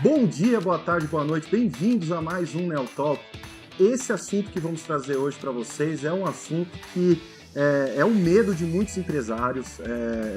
Bom dia, boa tarde, boa noite, bem-vindos a mais um Neo Talk. Esse assunto que vamos trazer hoje para vocês é um assunto que é um medo de muitos empresários,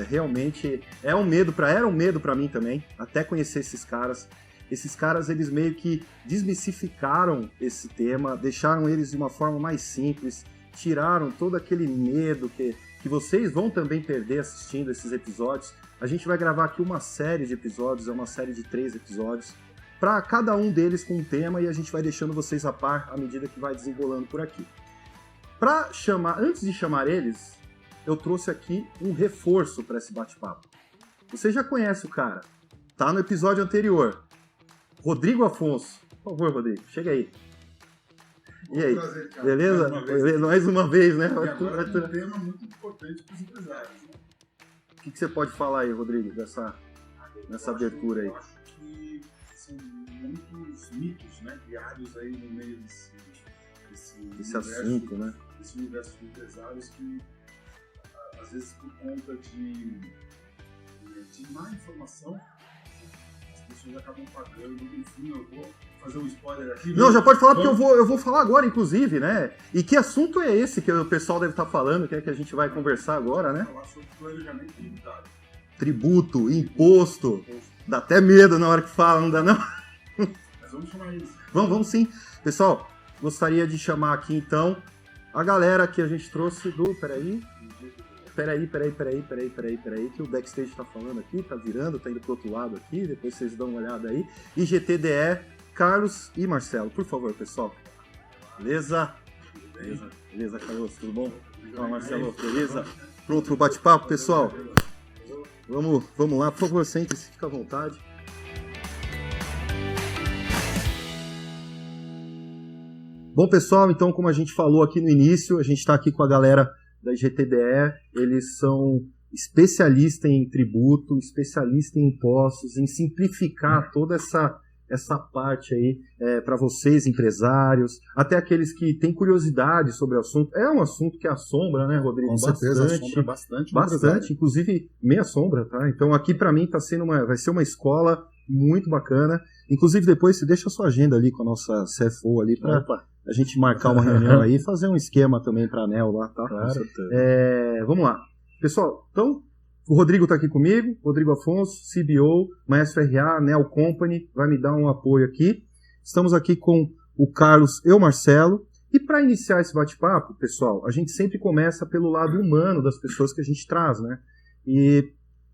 realmente era um medo para mim também, até conhecer esses caras. Esses caras, eles meio que desmistificaram esse tema, deixaram eles de uma forma mais simples, tiraram todo aquele medo que vocês vão também perder assistindo esses episódios. A gente vai gravar aqui uma série de episódios, é uma série de 3 episódios, para cada um deles com um tema, e a gente vai deixando vocês a par à medida que vai desembolando por aqui. Antes de chamar eles, eu trouxe aqui um reforço para esse bate-papo. Você já conhece o cara, tá no episódio anterior. Rodrigo Afonso. Por favor, Rodrigo, chega aí. E aí, prazer, cara. Beleza? Mais uma vez, né? E agora é um tema muito importante para os empresários, né? O que você pode falar aí, Rodrigo, nessa abertura aí? Eu acho que são muitos mitos, né, criados aí no meio desse assunto, né? Desse universo de empresários que, às vezes, por conta de má informação, as pessoas acabam pagando. Enfim, eu vou fazer um spoiler aqui. Não, já pode falar, porque eu vou falar agora, inclusive, né? E que assunto é esse que o pessoal deve estar falando, que é que a gente vai conversar agora, né? Falar sobre planejamento tributário. Tributo, imposto. Dá até medo na hora que fala, não dá não? Mas vamos chamar eles. Vamos sim. Pessoal, gostaria de chamar aqui, então, a galera que a gente trouxe do... Peraí, que o backstage tá falando aqui, tá virando, tá indo pro outro lado aqui, depois vocês dão uma olhada aí. IGTDE, Carlos e Marcelo, por favor, pessoal. Beleza, Carlos, tudo bom? Fala, Marcelo, beleza? Pronto pro bate-papo, pessoal? Vamos lá, por favor, sente-se, fica à vontade. Bom, pessoal, então, como a gente falou aqui no início, a gente está aqui com a galera da IGTDE, eles são especialistas em tributo, especialistas em impostos, em simplificar toda essa parte aí para vocês, empresários, até aqueles que têm curiosidade sobre o assunto. É um assunto que assombra, né, Rodrigo? Com certeza, assombra bastante. Bastante, inclusive me assombra, tá? Então aqui para mim vai ser uma escola muito bacana. Inclusive depois você deixa a sua agenda ali com a nossa CFO ali para a gente marcar uma reunião aí e fazer um esquema também para a ANEEL lá, tá? Claro. Vamos lá. Pessoal, então, o Rodrigo está aqui comigo, Rodrigo Afonso, CBO, Maestro RA, ANEEL Company, vai me dar um apoio aqui. Estamos aqui com o Carlos e o Marcelo. E para iniciar esse bate-papo, pessoal, a gente sempre começa pelo lado humano das pessoas que a gente traz, né? E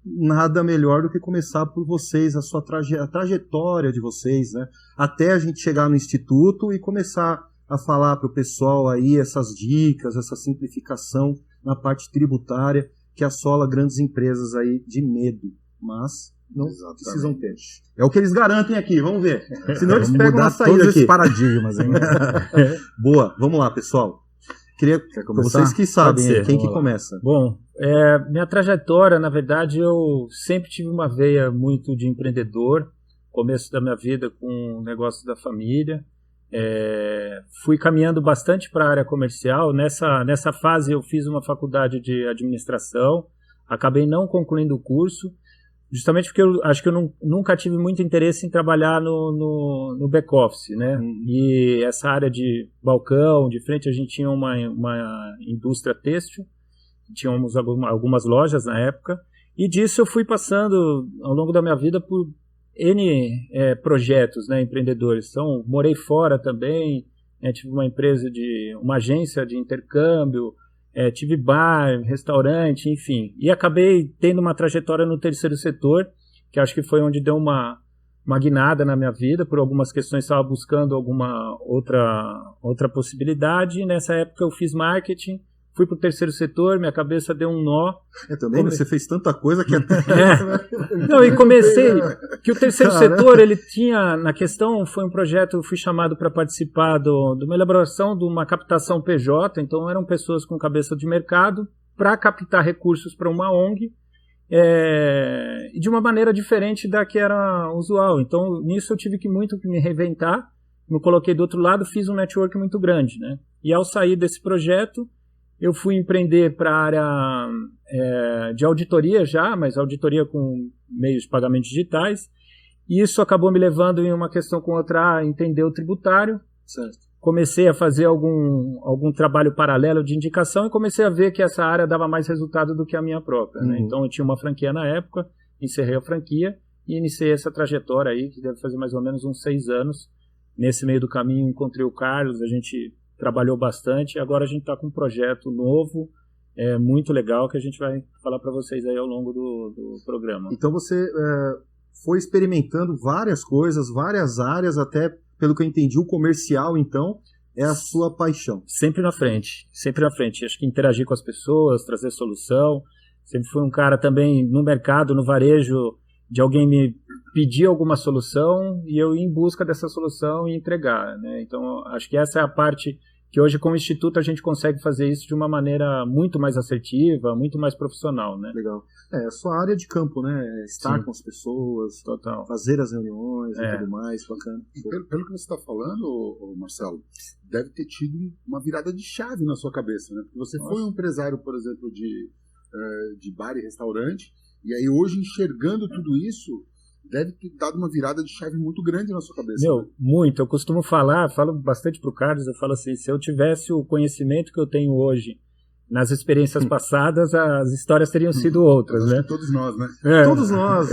nada melhor do que começar por vocês, a trajetória de vocês, né? Até a gente chegar no Instituto e começar a falar para o pessoal aí essas dicas, essa simplificação na parte tributária que assola grandes empresas aí de medo, mas não precisam ter. É o que eles garantem aqui, vamos ver. Senão eles pegam a saída todos aqui. Esses paradigmas, hein? Boa, vamos lá, pessoal. Queria vocês que sabem, quem que começa? Bom, minha trajetória, na verdade, eu sempre tive uma veia muito de empreendedor. Começo da minha vida com o negócio da família. Fui caminhando bastante para a área comercial. Nessa fase eu fiz uma faculdade de administração, acabei não concluindo o curso, justamente porque eu acho que eu nunca tive muito interesse em trabalhar no back-office, né? E essa área de balcão, de frente, a gente tinha uma indústria têxtil, tínhamos algumas lojas na época, e disso eu fui passando ao longo da minha vida por N projetos, né, empreendedores. Então, morei fora também, tive uma agência de intercâmbio, tive bar, restaurante, enfim. E acabei tendo uma trajetória no terceiro setor, que acho que foi onde deu uma guinada na minha vida. Por algumas questões estava buscando alguma outra possibilidade. E nessa época eu fiz marketing, fui para o terceiro setor, minha cabeça deu um nó. Também você fez tanta coisa que Não, e comecei que o terceiro setor, ele tinha, na questão, foi um projeto, eu fui chamado para participar de uma elaboração de uma captação PJ, então eram pessoas com cabeça de mercado para captar recursos para uma ONG, de uma maneira diferente da que era usual. Então, nisso eu tive que me reinventar, me coloquei do outro lado, fiz um network muito grande, né? E ao sair desse projeto, eu fui empreender para a área de auditoria já, mas auditoria com meios de pagamento digitais. E isso acabou me levando em uma questão com outra a entender o tributário. Certo. Comecei a fazer algum trabalho paralelo de indicação e comecei a ver que essa área dava mais resultado do que a minha própria. Né? Então eu tinha uma franquia na época, encerrei a franquia e iniciei essa trajetória aí, que deve fazer mais ou menos uns 6 anos. Nesse meio do caminho encontrei o Carlos, a gente trabalhou bastante, agora a gente está com um projeto novo, muito legal, que a gente vai falar para vocês aí ao longo do programa. Então você foi experimentando várias coisas, várias áreas, até pelo que eu entendi, o comercial, então, é a sua paixão. Sempre na frente, sempre na frente. Acho que interagir com as pessoas, trazer solução. Sempre fui um cara também no mercado, no varejo, de alguém me pedir alguma solução e eu ir em busca dessa solução e entregar, né? Então, acho que essa é a parte que hoje, com o Instituto, a gente consegue fazer isso de uma maneira muito mais assertiva, muito mais profissional, né? Legal. É a sua área de campo, né? Estar Sim. com as pessoas, Total. fazer as reuniões e tudo mais, bacana. Pelo que você está falando, Marcelo, deve ter tido uma virada de chave na sua cabeça, né? Porque você foi um empresário, por exemplo, de bar e restaurante, e aí hoje, enxergando tudo isso, deve ter dado uma virada de chave muito grande na sua cabeça. Meu, muito. Eu costumo falo bastante pro Carlos, eu falo assim, se eu tivesse o conhecimento que eu tenho hoje nas experiências passadas, as histórias teriam sido outras, né? Todos nós, né? Todos nós.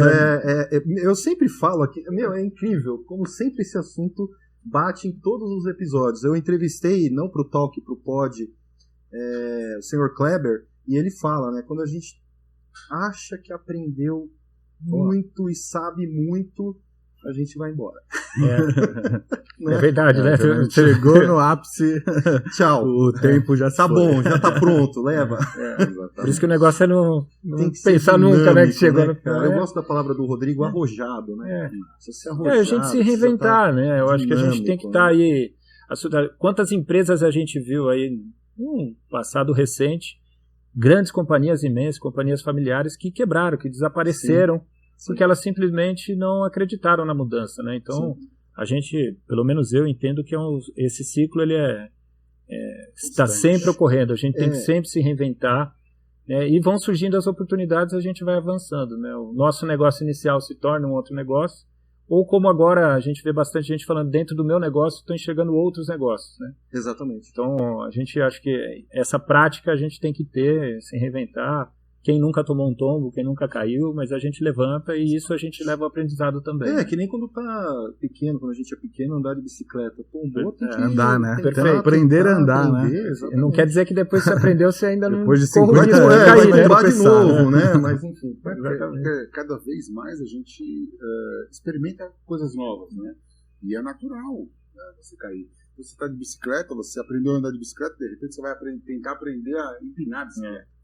Eu sempre falo aqui, é incrível, como sempre esse assunto bate em todos os episódios. Eu entrevistei, não pro Talk, pro Pod, o Sr. Kleber, e ele fala, né, quando a gente acha que aprendeu muito e sabe muito, a gente vai embora. É verdade, né? Chegou no ápice, tchau. O tempo já tá foi. Bom, já tá pronto, leva. Por isso que o negócio é não tem que pensar dinâmico, nunca, né? Que chegou né, no cara? Eu gosto da palavra do Rodrigo, arrojado, né? Você a gente se reinventar, né? Eu acho que a gente tem que estar aí. Quantas empresas a gente viu aí no passado recente, grandes companhias imensas, companhias familiares que quebraram, que desapareceram, porque elas simplesmente não acreditaram na mudança, né? Então, a gente, pelo menos eu entendo que esse ciclo ele está sempre ocorrendo, a gente tem que sempre se reinventar, né? E vão surgindo as oportunidades, a gente vai avançando, né? O nosso negócio inicial se torna um outro negócio, ou como agora a gente vê bastante gente falando, dentro do meu negócio estou enxergando outros negócios, né? Exatamente. Então, a gente acha que essa prática a gente tem que ter, se reinventar. Quem nunca tomou um tombo, quem nunca caiu, mas a gente levanta e isso a gente leva ao aprendizado também. Que nem quando tá pequeno, quando a gente é pequeno, andar de bicicleta. Tombou, tem que andar, né? Perfeito. Aprender a andar, né? Não quer dizer que depois que você aprendeu, você ainda não depois de corre o risco vai cair, né? tombar de novo, né? Mas enfim. Porque cada vez mais a gente experimenta coisas novas, né? E é natural, né, você cair. Você está de bicicleta, você aprendeu a andar de bicicleta, de repente você vai tentar aprender a empinar a bicicleta.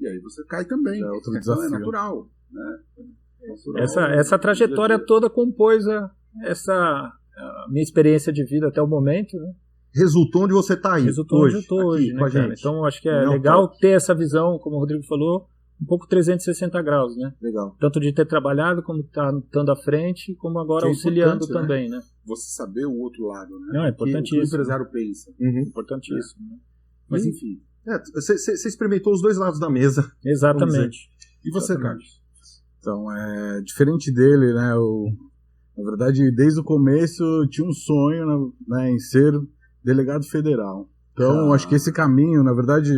E aí você cai também. Outro então desafio. É natural, né? Essa trajetória toda compôs essa minha experiência de vida até o momento, né? Resultou onde você está aí. Resultou onde eu estou hoje, né, cara? Então acho que é legal ter essa visão, como o Rodrigo falou, um pouco 360 graus, né? Legal. Tanto de ter trabalhado, como estando à frente, como agora auxiliando também, né? Você saber o outro lado, né? Não, é importantíssimo. O que o empresário pensa. Importantíssimo. Né? Mas enfim. Você experimentou os dois lados da mesa. Exatamente. E você, Carlos? Então, diferente dele, né? Na verdade, desde o começo, eu tinha um sonho, né, em ser delegado federal. Então, acho que esse caminho, na verdade,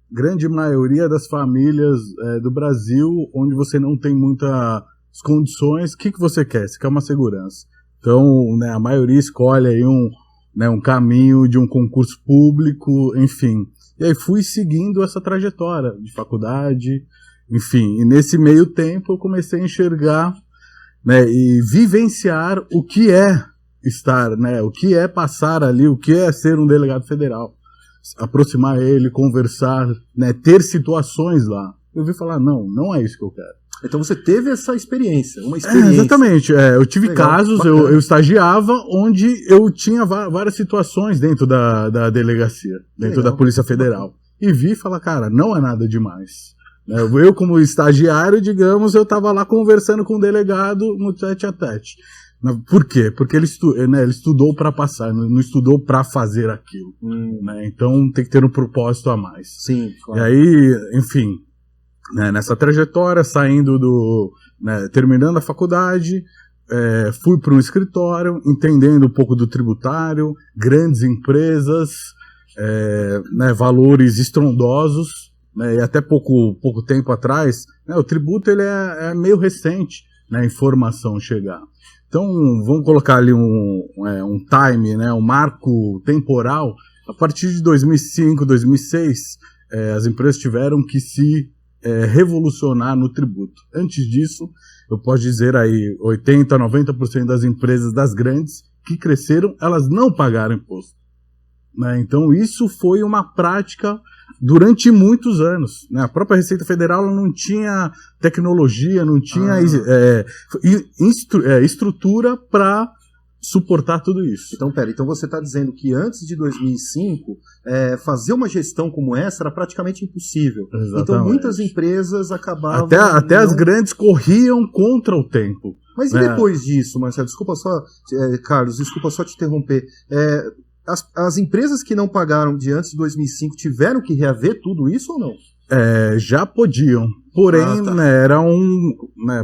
grande maioria das famílias do Brasil, onde você não tem muitas condições, o que você quer? Você quer uma segurança. Então, né, a maioria escolhe aí um caminho de um concurso público, enfim. E aí fui seguindo essa trajetória de faculdade, enfim. E nesse meio tempo eu comecei a enxergar, né, e vivenciar o que é estar, né, o que é passar ali, o que é ser um delegado federal. Aproximar ele, conversar, né, ter situações lá. Eu vi falar, não é isso que eu quero. Então você teve essa experiência, uma experiência. Exatamente, eu tive casos, eu estagiava onde eu tinha várias situações dentro da delegacia, dentro da Polícia Federal. E vi e falar, cara, não é nada demais. Eu como estagiário, digamos, eu estava lá conversando com o delegado no tete-a-tete. Por quê? Porque ele estudou para passar, não estudou para fazer aquilo. Né? Então tem que ter um propósito a mais. Sim, claro. E aí, enfim, né, nessa trajetória, saindo terminando a faculdade, fui para um escritório, entendendo um pouco do tributário, grandes empresas, né, valores estrondosos, né, e até pouco tempo atrás, né, o tributo ele é meio recente, né, a informação chegar. Então, vamos colocar ali um time, né, um marco temporal. A partir de 2005, 2006, as empresas tiveram que se revolucionar no tributo. Antes disso, eu posso dizer aí, 80%, 90% das empresas das grandes que cresceram, elas não pagaram imposto. Né? Então, isso foi uma prática durante muitos anos. Né? A própria Receita Federal ela não tinha tecnologia, não tinha estrutura para suportar tudo isso. Então você está dizendo que antes de 2005, fazer uma gestão como essa era praticamente impossível. Exatamente. Então muitas empresas acabavam... Até as grandes corriam contra o tempo. Mas e depois disso, Marcelo? Carlos, desculpa só te interromper. As empresas que não pagaram de antes de 2005 tiveram que reaver tudo isso ou não? Já podiam, porém né, era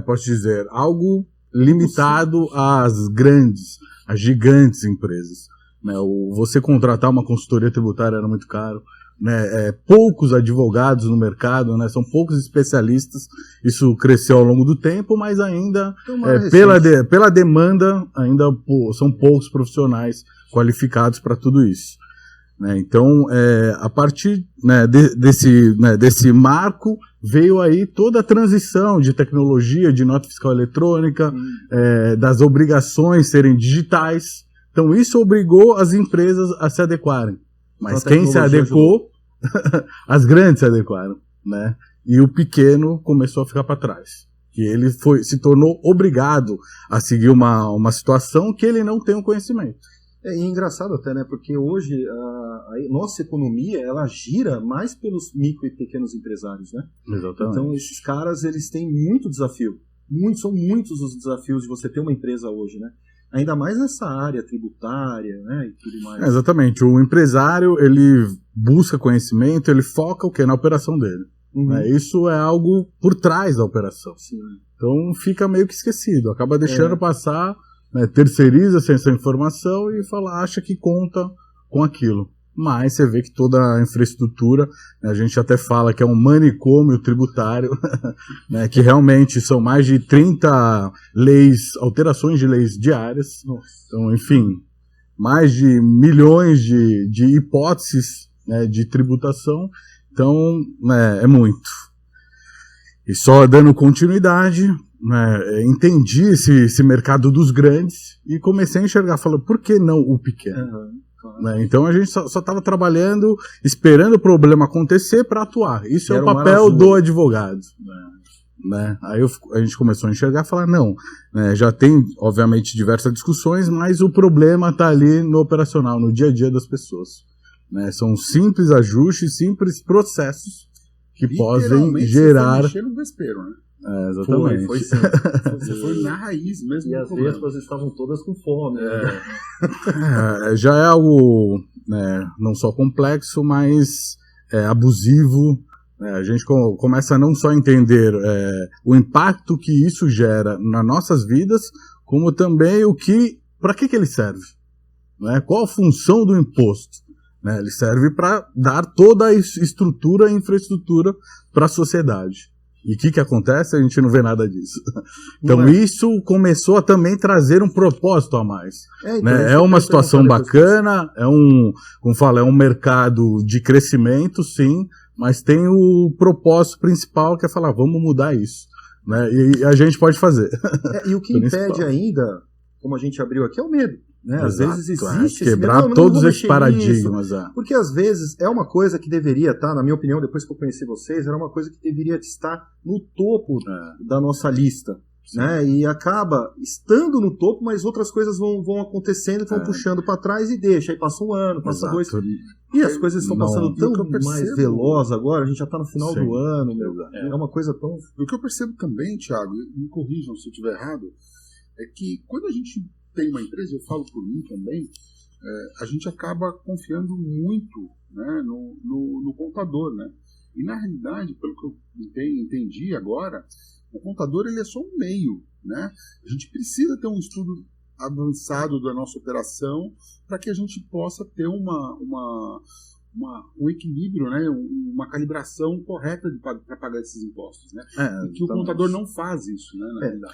posso dizer, algo limitado às gigantes empresas. Né? Você contratar uma consultoria tributária era muito caro. Né? Poucos advogados no mercado, né? São poucos especialistas. Isso cresceu ao longo do tempo, mas ainda, pela demanda, ainda são poucos profissionais qualificados para tudo isso. Né? Então, a partir desse marco, veio aí toda a transição de tecnologia, de nota fiscal eletrônica, das obrigações serem digitais. Então, isso obrigou as empresas a se adequarem. Mas quem se adequou, as grandes se adequaram. Né? E o pequeno começou a ficar para trás. E ele se tornou obrigado a seguir uma situação que ele não tem o conhecimento. É engraçado até, né? Porque hoje a nossa economia ela gira mais pelos micro e pequenos empresários, né? Exatamente. Então esses caras eles têm muito desafio. São muitos os desafios de você ter uma empresa hoje, né? Ainda mais nessa área tributária, né? E tudo mais. Exatamente. O empresário ele busca conhecimento, ele foca o quê? Na operação dele. Né? Isso é algo por trás da operação. Sim. Então fica meio que esquecido. Acaba deixando passar. Né, terceiriza essa informação e acha que conta com aquilo. Mas você vê que toda a infraestrutura, né, a gente até fala que é um manicômio tributário, né, que realmente são mais de 30 alterações de leis diárias. Nossa. Então, enfim, mais de milhões de hipóteses, né, de tributação. Então, é muito. E só dando continuidade... entendi esse mercado dos grandes e comecei a enxergar, falando, por que não o pequeno? Claro. Então a gente só estava trabalhando, esperando o problema acontecer para atuar. Isso é o papel do advogado. Né? Aí a gente começou a enxergar e falar, não, já tem, obviamente, diversas discussões, mas o problema está ali no operacional, no dia a dia das pessoas. Né? São simples ajustes, simples processos que podem gerar... Você foi no vespeiro, né? Exatamente. Foi sim. Você foi na raiz mesmo. E as vespas estavam todas com fome. Já é algo não só complexo, mas abusivo. A gente começa a não só entender o impacto que isso gera nas nossas vidas, como também para que ele serve. Né? Qual a função do imposto? Né? Ele serve para dar toda a estrutura e infraestrutura para a sociedade. E o que acontece? A gente não vê nada disso. Então isso começou a também trazer um propósito a mais. É uma situação bacana, é um mercado de crescimento, sim, mas tem o propósito principal que é falar, vamos mudar isso. Né? E a gente pode fazer. E o que impede ainda, como a gente abriu aqui, é o medo. Né? Às vezes existe quebrar todos esses paradigmas. Porque às vezes é uma coisa que deveria estar, na minha opinião, depois que eu conheci vocês, era uma coisa que deveria estar no topo da nossa lista. Né? E acaba estando no topo, mas outras coisas vão acontecendo, vão puxando para trás e deixa. Aí passa um ano, passa dois. E as coisas estão passando tão mais veloz agora, a gente já está no final do ano. É uma coisa tão... O que eu percebo também, Thiago, me corrijam se eu estiver errado, é que quando a gente tem uma empresa, eu falo por mim também, a gente acaba confiando muito, né, no contador, né? E na realidade, pelo que eu entendi agora, o contador ele é só um meio, né? A gente precisa ter um estudo avançado da nossa operação para que a gente possa ter um equilíbrio, né? Uma calibração correta para pagar esses impostos, né? E que o contador não faz isso, né? Na realidade.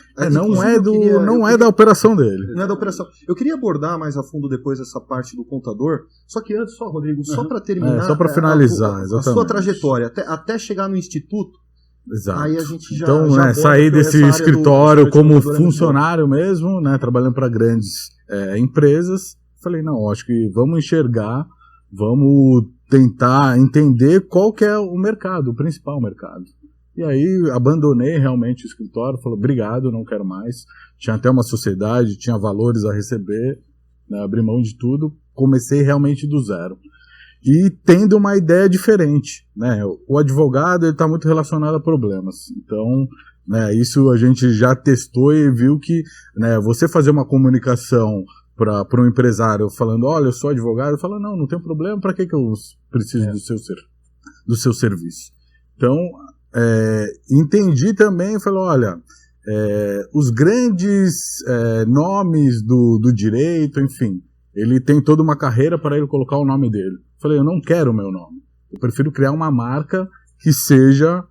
Não é da operação dele. Não é da operação. Eu queria abordar mais a fundo depois essa parte do contador, só que antes, Rodrigo, só para terminar... só para finalizar, a sua trajetória, até chegar no Instituto. Exato. Aí a gente já, então, já sair desse escritório como funcionário mesmo, né, trabalhando para grandes empresas, falei, não, acho que vamos enxergar, vamos tentar entender qual que é o mercado, o principal mercado. E aí abandonei realmente o escritório, falei, obrigado, não quero mais. Tinha até uma sociedade, tinha valores a receber, né, abri mão de tudo, comecei realmente do zero. E tendo uma ideia diferente, né? O advogado está muito relacionado a problemas. Então, né, isso a gente já testou e viu que, né, você fazer uma comunicação para um empresário falando, olha, eu sou advogado, fala, não tem problema, para que eu preciso do seu serviço? Então, entendi também, falei, olha, os grandes nomes do direito, enfim, ele tem toda uma carreira para ele colocar o nome dele. Falei, eu não quero o meu nome. Eu prefiro criar uma marca que seja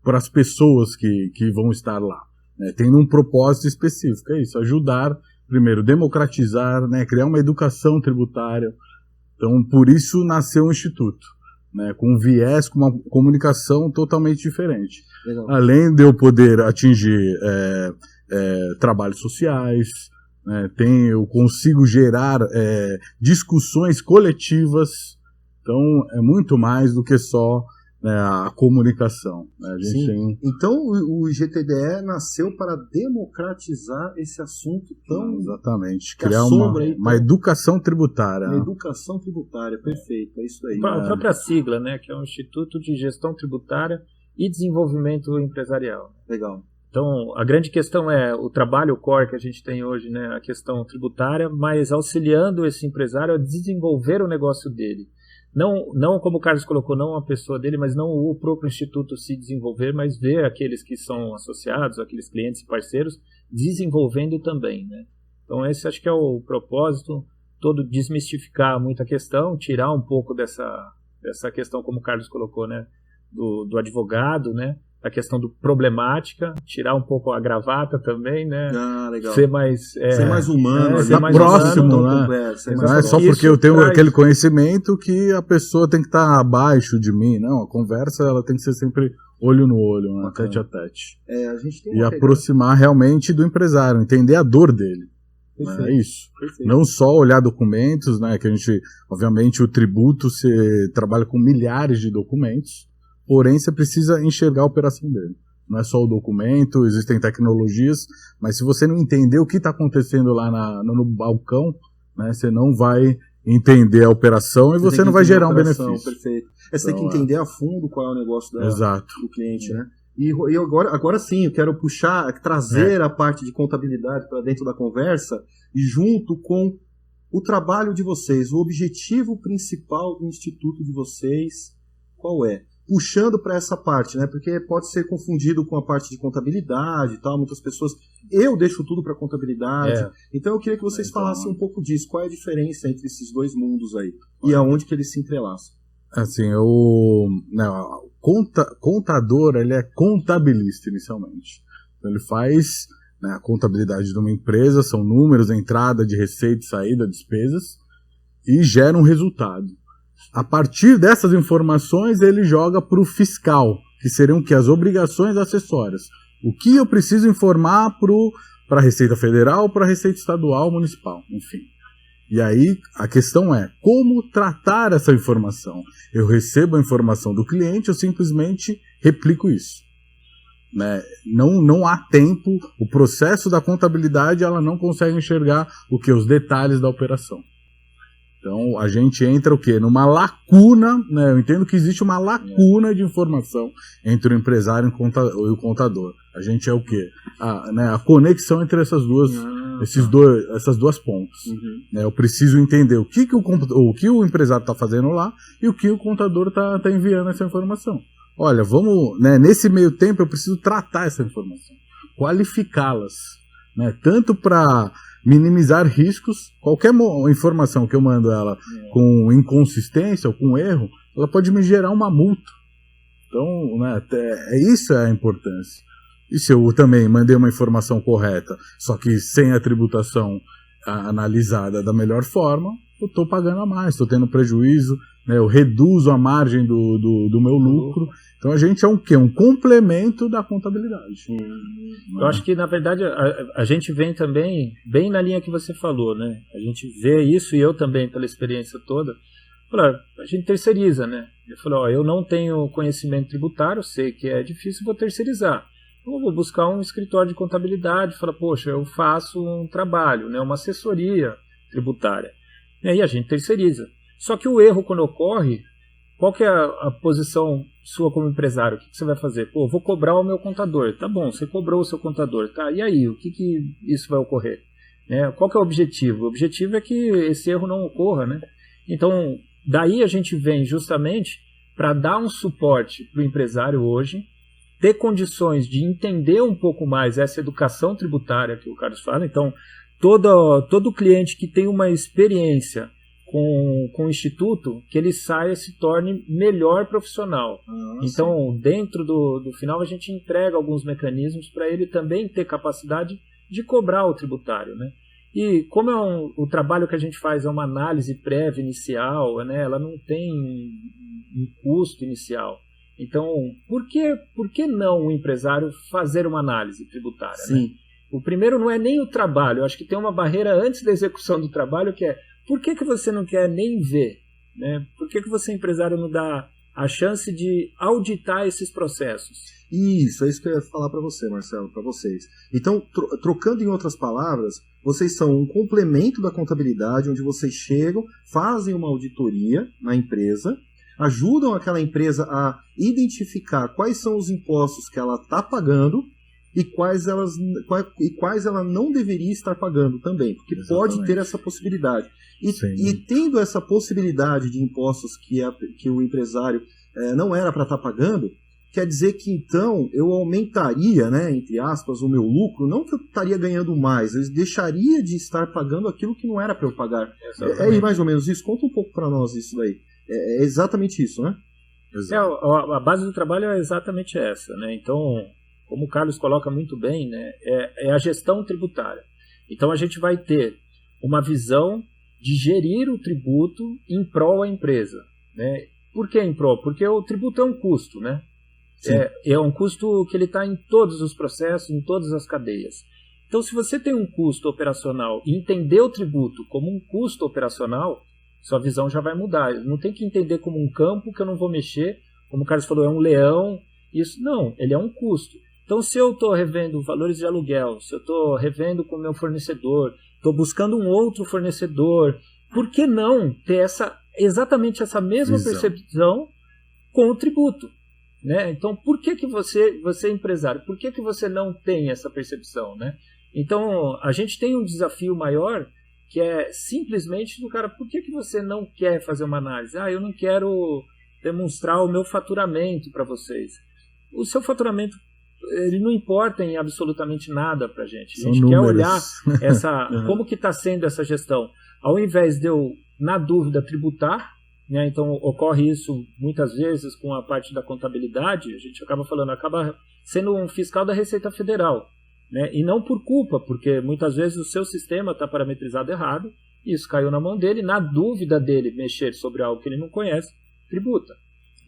para as pessoas que vão estar lá. Né? Tendo um propósito específico. É isso, ajudar, primeiro, democratizar, né? Criar uma educação tributária. Então, por isso nasceu o Instituto. Né? Com um viés, com uma comunicação totalmente diferente. Legal. Além de eu poder atingir trabalhos sociais, né? Eu consigo gerar discussões coletivas. Então, é muito mais do que só, né, a comunicação. Né? A gente tem... Então, o IGTDE nasceu para democratizar esse assunto tão... Exatamente. Criar uma educação tributária. Uma educação tributária, perfeito. É isso aí. A própria sigla, né, que é o Instituto de Gestão Tributária e Desenvolvimento Empresarial. Legal. Então, a grande questão é o trabalho core que a gente tem hoje, né, a questão tributária, mas auxiliando esse empresário a desenvolver o negócio dele. Não como o Carlos colocou, não a pessoa dele, mas não o próprio instituto se desenvolver, mas ver aqueles que são associados, aqueles clientes e parceiros, desenvolvendo também, né? Então esse acho que é o propósito todo, desmistificar muita questão, tirar um pouco dessa questão, como o Carlos colocou, né, do advogado, né? A questão do problemática, tirar um pouco a gravata também, né? Legal. Ser mais humano, ser mais próximo, humano, né? Não é só porque eu tenho aquele conhecimento que a pessoa tem que estar abaixo de mim, não. A conversa ela tem que ser sempre olho no olho, né? Tete a tete. A gente tem aproximar realmente do empresário, entender a dor dele. Perfeito. É isso. Perfeito. Não só olhar documentos, né? Que a gente, obviamente, o tributo você trabalha com milhares de documentos. Porém, você precisa enxergar a operação dele. Não é só o documento, existem tecnologias, mas se você não entender o que está acontecendo lá no balcão, né, você não vai entender a operação e você não vai gerar um benefício. Perfeito. Você tem que entender a fundo qual é o negócio do cliente, né? E agora sim, eu quero trazer a parte de contabilidade para dentro da conversa e junto com o trabalho de vocês, o objetivo principal do instituto de vocês, qual é? Puxando para essa parte, né? Porque pode ser confundido com a parte de contabilidade e tal, muitas pessoas... Eu deixo tudo para contabilidade. Então eu queria que vocês falassem um pouco disso. Qual é a diferença entre esses dois mundos aí? E aonde que eles se entrelaçam? Assim, o contador, ele é contabilista inicialmente. Então ele faz, né, a contabilidade de uma empresa, são números, entrada de receita, saída, despesas, e gera um resultado. A partir dessas informações, ele joga para o fiscal, que seriam as obrigações acessórias. O que eu preciso informar para a Receita Federal, para a Receita Estadual, Municipal, enfim. E aí a questão é, como tratar essa informação? Eu recebo a informação do cliente, eu simplesmente replico isso. Né? Não há tempo, o processo da contabilidade ela não consegue enxergar os detalhes da operação. Então, a gente entra o quê? Numa lacuna, né? Eu entendo que existe uma lacuna de informação entre o empresário e o contador. A gente é o quê? A conexão entre essas duas pontas. Uhum. Eu preciso entender o que o empresário está fazendo lá e o que o contador está enviando essa informação. olha, vamos, né, nesse meio tempo eu preciso tratar essa informação, qualificá-las, né, tanto para minimizar riscos. Qualquer informação que eu mando ela com inconsistência ou com erro, ela pode me gerar uma multa. Então, né, isso é a importância. E se eu também mandei uma informação correta, só que sem a tributação analisada da melhor forma, eu estou pagando a mais, estou tendo prejuízo, né, eu reduzo a margem do meu lucro. Então a gente é um quê? Um complemento da contabilidade. Eu acho que, na verdade, a gente vem também bem na linha que você falou, né? A gente vê isso, e eu também, pela experiência toda, a gente terceiriza, né? Eu falei, eu não tenho conhecimento tributário, sei que é difícil, vou terceirizar. Então eu vou buscar um escritório de contabilidade, falar, poxa, eu faço um trabalho, né, uma assessoria tributária. E aí a gente terceiriza. Só que o erro, quando ocorre, qual que é a posição sua como empresário? O que você vai fazer? Pô, vou cobrar o meu contador. Tá bom, você cobrou o seu contador. Tá, e aí, o que isso vai ocorrer? Né? Qual que é o objetivo? O objetivo é que esse erro não ocorra, né? Então, daí a gente vem justamente para dar um suporte para o empresário hoje, ter condições de entender um pouco mais essa educação tributária que o Carlos fala. Então, todo cliente que tem uma experiência com o Instituto, que ele saia e se torne melhor profissional. Então, dentro do final, a gente entrega alguns mecanismos para ele também ter capacidade de cobrar o tributário, né? E como o trabalho que a gente faz é uma análise prévia inicial, né? Ela não tem um custo inicial. Então, por que não o empresário fazer uma análise tributária? Sim. Né? O primeiro não é nem o trabalho. Eu acho que tem uma barreira antes da execução do trabalho, que é por que você não quer nem ver? Né? Por que você, empresário, não dá a chance de auditar esses processos? Isso, é isso que eu ia falar para você, Marcelo, para vocês. Então, trocando em outras palavras, vocês são um complemento da contabilidade, onde vocês chegam, fazem uma auditoria na empresa, ajudam aquela empresa a identificar quais são os impostos que ela está pagando e quais ela não deveria estar pagando também, porque Exatamente. pode ter essa possibilidade. E tendo essa possibilidade de impostos que o empresário não era para estar pagando, quer dizer que então eu aumentaria, né, entre aspas, o meu lucro, não que eu estaria ganhando mais, eu deixaria de estar pagando aquilo que não era para eu pagar. É mais ou menos isso? Conta um pouco para nós isso daí. É exatamente isso, né? A base do trabalho é exatamente essa, né? Então, como o Carlos coloca muito bem, né, é a gestão tributária. Então a gente vai ter uma visão de gerir o tributo em prol à empresa, né? Por que em prol? Porque o tributo é um custo, né? É um custo que ele está em todos os processos, em todas as cadeias. Então, se você tem um custo operacional e entender o tributo como um custo operacional, sua visão já vai mudar. Não tem que entender como um campo que eu não vou mexer, como o Carlos falou, é um leão. Isso não, ele é um custo. Então, se eu estou revendo valores de aluguel, se eu estou revendo com o meu fornecedor, estou buscando um outro fornecedor, por que não ter exatamente essa mesma percepção com o tributo? Né? Então, por que você é empresário? Por que você não tem essa percepção? Né? Então, a gente tem um desafio maior, que é simplesmente do cara, por que você não quer fazer uma análise? Eu não quero demonstrar o meu faturamento para vocês. O seu faturamento, ele não importa em absolutamente nada para a gente. A gente quer olhar como que está sendo essa gestão. Ao invés de eu, na dúvida, tributar, né? Então ocorre isso muitas vezes com a parte da contabilidade, a gente acaba sendo um fiscal da Receita Federal, né? E não por culpa, porque muitas vezes o seu sistema está parametrizado errado, e isso caiu na mão dele, na dúvida dele mexer sobre algo que ele não conhece, tributa,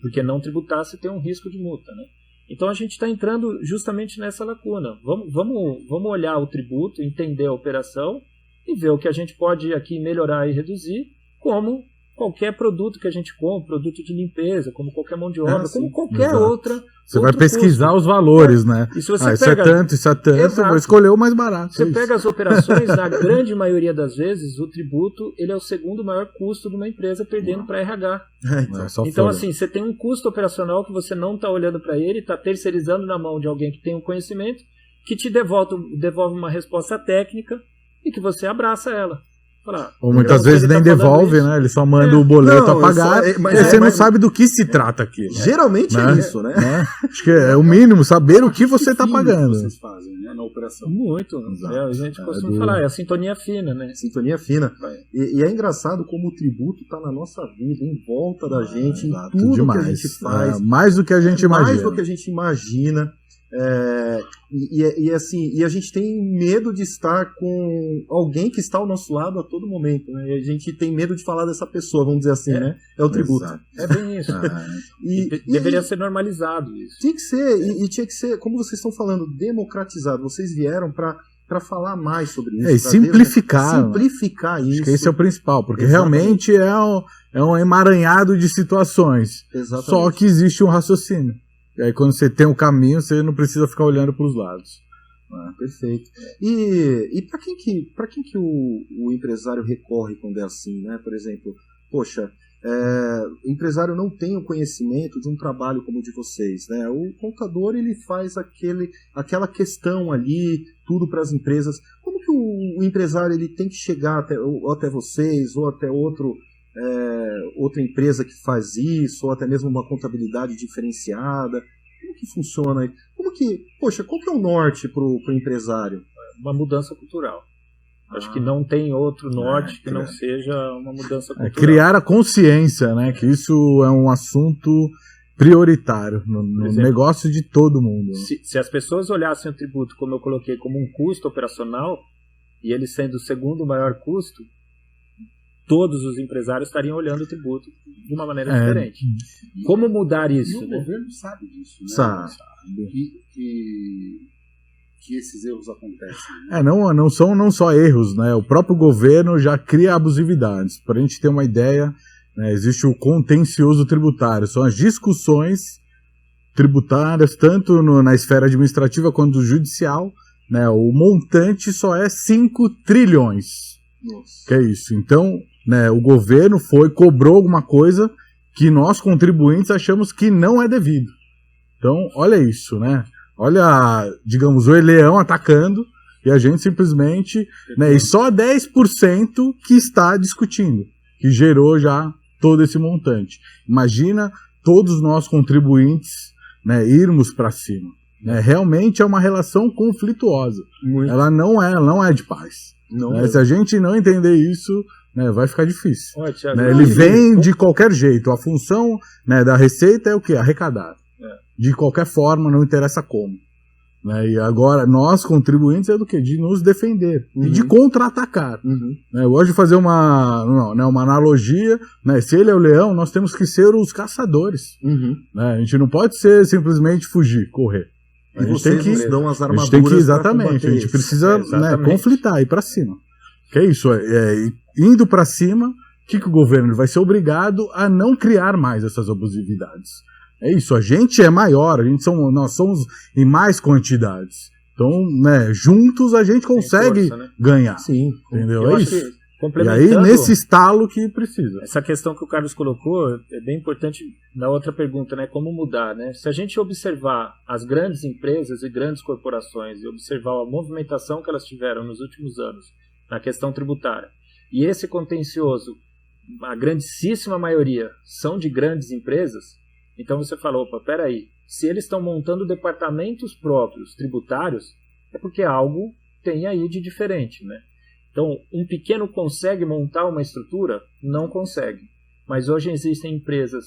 porque não tributar você tem um risco de multa, né? Então a gente está entrando justamente nessa lacuna. Vamos olhar o tributo, entender a operação e ver o que a gente pode aqui melhorar e reduzir, como qualquer produto que a gente compra, produto de limpeza, como qualquer mão de obra, como qualquer outra. Você vai pesquisar os valores, né? E se você isso é tanto, eu vou escolher o mais barato. Você pega as operações, na grande maioria das vezes, o tributo ele é o segundo maior custo de uma empresa, perdendo para RH. Então, assim, você tem um custo operacional que você não está olhando para ele, está terceirizando na mão de alguém que tem um conhecimento, que te devolve uma resposta técnica e que você abraça ela. falar, Ou muitas vezes nem devolve, né? Ele só manda o boleto a pagar, e você não sabe do que se trata aqui. Geralmente é isso, né? Acho que é o mínimo, saber o que você está pagando. Vocês fazem, né, na operação. Muito. A gente costuma falar, é a sintonia fina, né? Sintonia fina. E é engraçado como o tributo está na nossa vida, em volta da gente, em tudo demais. Que a gente faz. Mais do que a gente imagina. Mais do que a gente imagina. E a gente tem medo de estar com alguém que está ao nosso lado a todo momento, né? E a gente tem medo de falar dessa pessoa, vamos dizer assim, né? É o tributo. Exato. É bem isso. Deveria ser normalizado isso. Tinha que ser, e tinha que ser, como vocês estão falando, democratizado. Vocês vieram para falar mais sobre isso. E simplificar. Simplificar isso. Acho que esse é o principal, porque realmente é um emaranhado de situações. Exatamente. Só que existe um raciocínio. E aí quando você tem o caminho, você não precisa ficar olhando para os lados. Perfeito. E para quem que o empresário recorre quando é assim, né? Por exemplo, poxa, o empresário não tem o conhecimento de um trabalho como o de vocês, né? O contador, ele faz aquela questão ali, tudo para as empresas. Como que o empresário ele tem que chegar até vocês ou até outra empresa que faz isso, ou até mesmo uma contabilidade diferenciada? Como que funciona aí? Qual que é o norte para o empresário? Uma mudança cultural. Acho que não tem outro norte que não seja uma mudança cultural. Criar a consciência, né? Que isso é um assunto prioritário no negócio de todo mundo. Se as pessoas olhassem o tributo, como eu coloquei, como um custo operacional, e ele sendo o segundo maior custo, todos os empresários estariam olhando o tributo de uma maneira diferente. Como mudar isso? E o governo sabe disso, né? Sabe. Que esses erros acontecem. Né? Não são só erros, né? O próprio governo já cria abusividades. Para a gente ter uma ideia, né, existe o contencioso tributário. São as discussões tributárias, tanto na esfera administrativa quanto judicial. Né? O montante só é 5 trilhões. Nossa. Que é isso. Então, né, o governo cobrou alguma coisa que nós, contribuintes, achamos que não é devido. Então, olha isso, né? Olha, digamos, o leão atacando e a gente simplesmente... Né, e só 10% que está discutindo, que gerou já todo esse montante. Imagina todos nós, contribuintes, né, irmos para cima. Né? Realmente é uma relação conflituosa. Muito. Ela não é de paz. Né? Se a gente não entender isso, né, vai ficar difícil. Thiago, né? Ele vem de qualquer jeito. A função, né, da receita é o quê? Arrecadar. De qualquer forma, não interessa como. Né? E agora, nós, contribuintes, é do quê? De nos defender. E de contra-atacar. Né? Eu gosto de fazer uma analogia. Né? Se ele é o leão, nós temos que ser os caçadores. Né? A gente não pode ser simplesmente fugir, correr. A gente tem que nos dão as armaduras. A gente tem que, exatamente, a gente precisa conflitar, ir para cima. Que é isso, indo para cima, o que o governo vai ser obrigado a não criar mais essas abusividades. É isso, a gente é maior, nós somos em mais quantidades. Então, né, juntos a gente consegue ganhar. Sim, entendeu? É isso. E aí, nesse estalo que precisa. Essa questão que o Carlos colocou é bem importante na outra pergunta, né? Como mudar, né? Se a gente observar as grandes empresas e grandes corporações e observar a movimentação que elas tiveram nos últimos anos na questão tributária, e esse contencioso, a grandíssima maioria, são de grandes empresas, então você fala, opa, peraí, se eles estão montando departamentos próprios tributários, é porque algo tem aí de diferente, né? Então, um pequeno consegue montar uma estrutura? Não consegue. Mas hoje existem empresas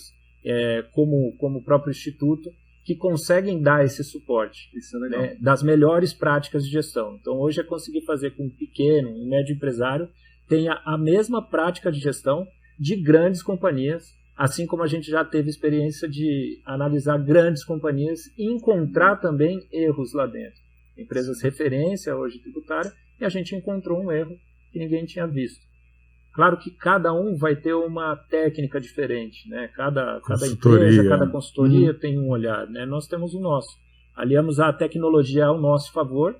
como o próprio Instituto que conseguem dar esse suporte, né, das melhores práticas de gestão. Então, hoje é conseguir fazer com um pequeno, um médio empresário tenha a mesma prática de gestão de grandes companhias, assim como a gente já teve experiência de analisar grandes companhias e encontrar também erros lá dentro. Empresas referência hoje tributária, e a gente encontrou um erro que ninguém tinha visto. Claro que cada um vai ter uma técnica diferente, né? Cada empresa, cada consultoria tem um olhar, né? Nós temos o nosso. Aliamos a tecnologia ao nosso favor,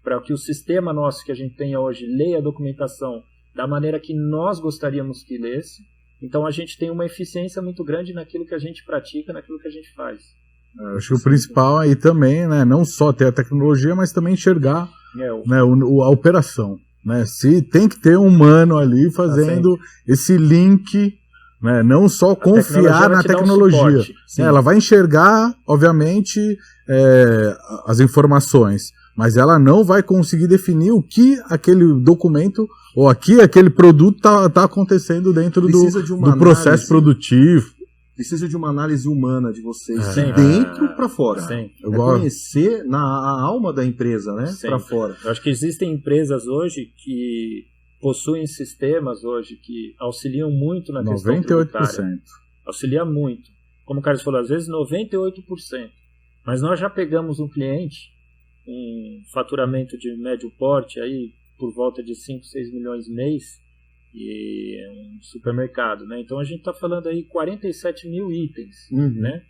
para que o sistema nosso que a gente tenha hoje leia a documentação da maneira que nós gostaríamos que lesse. Então a gente tem uma eficiência muito grande naquilo que a gente pratica, naquilo que a gente faz. Eu acho que o principal aí também, né, não só ter a tecnologia, mas também enxergar né, a operação. né? Se tem que ter um humano ali fazendo esse link, né? Não só confiar na tecnologia. Ela vai enxergar, obviamente, as informações, mas ela não vai conseguir definir o que aquele documento ou aquele produto tá acontecendo dentro do processo produtivo. Precisa de uma análise humana de vocês, de dentro para fora. Sim. Conhecer a alma da empresa, né? Para fora. Eu acho que existem empresas hoje que possuem sistemas hoje que auxiliam muito na questão tributária. 98%. Auxilia muito. Como o Carlos falou, às vezes 98%. Mas nós já pegamos um cliente, um faturamento de médio porte, aí por volta de 5, 6 milhões mês, e um supermercado, né? Então a gente está falando aí 47 mil itens, né?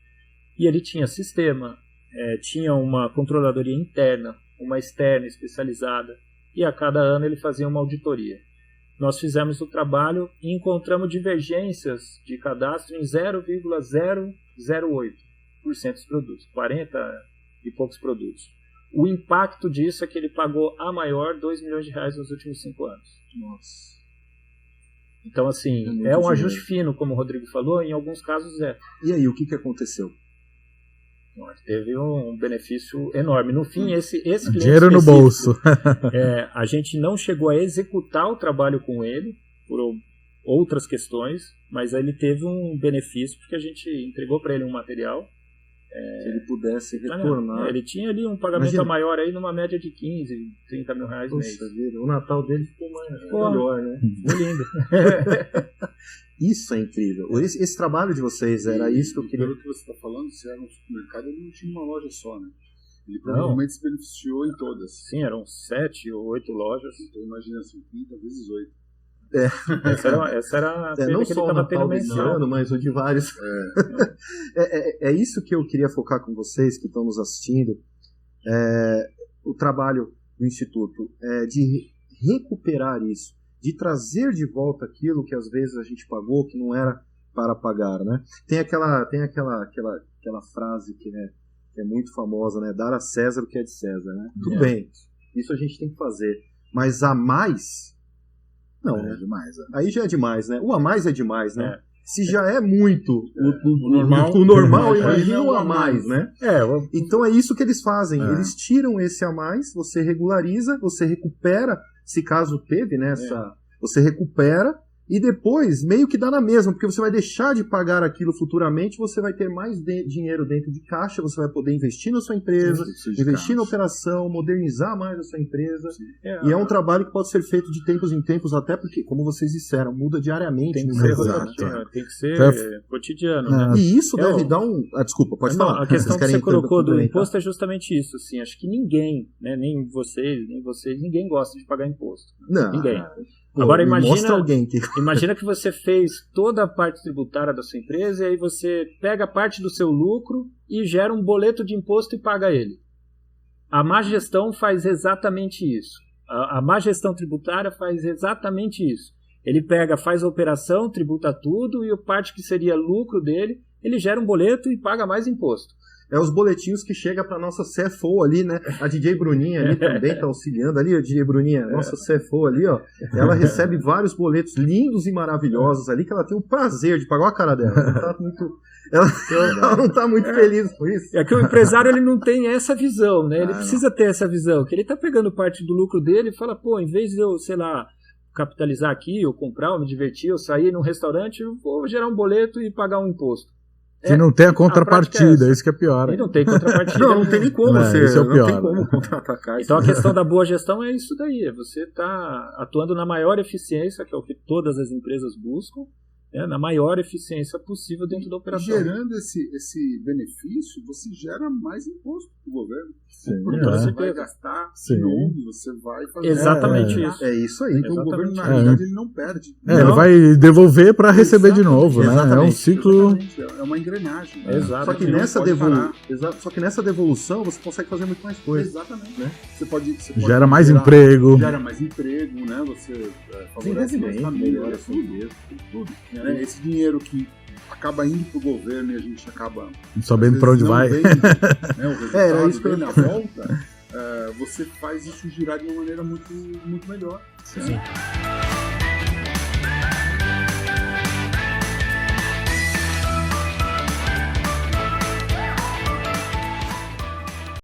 E ele tinha sistema, tinha uma controladoria interna, uma externa especializada, e a cada ano ele fazia uma auditoria. Nós fizemos o trabalho e encontramos divergências de cadastro em 0,008% dos produtos, 40 e poucos produtos. O impacto disso é que ele pagou a maior R$2 milhões nos últimos 5 anos. Nossa. Então, assim, é um ajuste fino, como o Rodrigo falou, em alguns casos é. E aí, o que aconteceu? Teve um benefício enorme. No fim, esse cliente dinheiro no bolso. A gente não chegou a executar o trabalho com ele, por outras questões, mas ele teve um benefício, porque a gente entregou para ele um material. Se ele pudesse retornar. Ele tinha ali um pagamento maior aí, numa média de 15, 30 mil reais mês. Vida, o Natal dele ficou melhor, né? Ficou lindo. Isso é incrível. Esse trabalho de vocês, era isso que eu queria. Pelo que você está falando, se era um supermercado, ele não tinha uma loja só, né? Ele provavelmente se beneficiou em todas. Sim, eram 7 ou 8 lojas. Então imagina assim, 30 vezes 8. Essa era a não que só ele o Natal desse ano, mas o de vários. É isso que eu queria focar com vocês que estão nos assistindo. O trabalho do Instituto é de recuperar isso, de trazer de volta aquilo que às vezes a gente pagou, que não era para pagar, né? Tem aquela frase que é muito famosa, né? Dar a César o que é de César, né? Tudo bem, isso a gente tem que fazer, mas a mais... Não, é demais. Aí já é demais, né? O a mais é demais, né? Se já é muito o normal, imagina o a mais, né? Então é isso que eles fazem. É. Eles tiram esse a mais, você regulariza, você recupera, se caso teve, né? Você recupera e depois meio que dá na mesma, porque você vai deixar de pagar aquilo futuramente, você vai ter mais dinheiro dentro de caixa, você vai poder investir na sua empresa, investir na operação, modernizar mais a sua empresa. E é um trabalho que pode ser feito de tempos em tempos, até porque, como vocês disseram, muda diariamente. Tem que ser rotativo, tem que ser cotidiano. Né? E isso deve dar um... desculpa, pode falar. A questão que você colocou do imposto é justamente isso. Assim, acho que ninguém, né, nem vocês, ninguém gosta de pagar imposto. Não. Ninguém. Agora imagina que você fez toda a parte tributária da sua empresa e aí você pega parte do seu lucro e gera um boleto de imposto e paga ele. A má gestão faz exatamente isso. A má gestão tributária faz exatamente isso. Ele faz a operação, tributa tudo e a parte que seria lucro dele, ele gera um boleto e paga mais imposto. É os boletinhos que chegam para nossa CFO ali, né? A DJ Bruninha ali também está auxiliando ali, a DJ Bruninha, nossa CFO ali, ó. Ela recebe vários boletos lindos e maravilhosos ali, que ela tem o prazer de pagar a cara dela. Ela não está muito feliz com isso. É que o empresário ele não tem essa visão, né? Ele precisa ter essa visão, que ele está pegando parte do lucro dele e fala, em vez de eu, sei lá, capitalizar aqui, ou comprar, ou me divertir, ou sair num restaurante, eu vou gerar um boleto e pagar um imposto. Que não tem a contrapartida, isso que é pior. Ele não tem contrapartida. Não tem nem como ser. Isso é o pior. Não tem como contra-atacar. Então a questão da boa gestão é isso daí. Você está atuando na maior eficiência, que é o que todas as empresas buscam, na maior eficiência possível dentro da operação. Gerando esse benefício, você gera mais imposto para o governo. Porque você vai gastar de novo, você vai fazer... Exatamente isso. É isso aí. Então o governo, na realidade, ele não perde. Ele vai devolver para receber de novo, né? É um ciclo... É uma engrenagem. Exato. Só que nessa devolução você consegue fazer muito mais coisa. Exatamente. Né? Você pode gera mais emprego. Gera mais emprego, né? Você favorece mais família, tudo. Né? Esse dinheiro que acaba indo pro governo e a gente acaba não sabendo para onde vai. Vem, né, o resultado era isso que na volta. você faz isso girar de uma maneira muito, muito melhor. Sim.